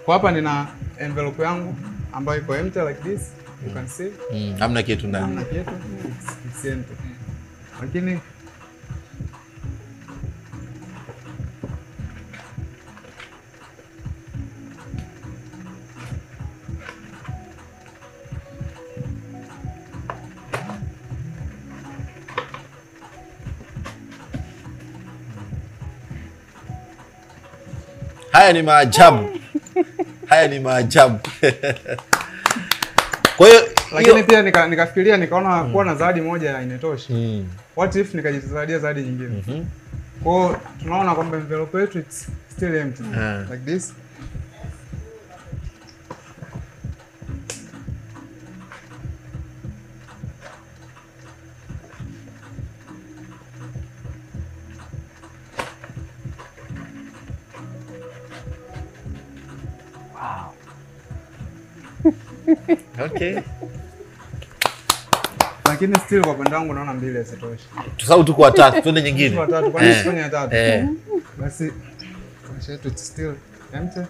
Kwa hapa nina envelope yangu ambayo iko empty like this. You can see. Hamna kitu ndani. Hamna kitu. It's empty. Lakini haya ni maajabu. Haya ni maajabu. Kwa hiyo lakini pia nikafikiria nikaona kuwa na zawadi moja hainitoshi. What if nikajizawadia zawadi nyingine? Kwa hiyo tunaona kwamba envelope yetu it's still empty like this. Wow. Okay. Lakini still kwa upande wangu naona 2 hazitoshi. Tusahau tu kwa 3, twende nyingine. Kwa 3, kwa nini sifanye 3? Basi kwa shetu it's still empty.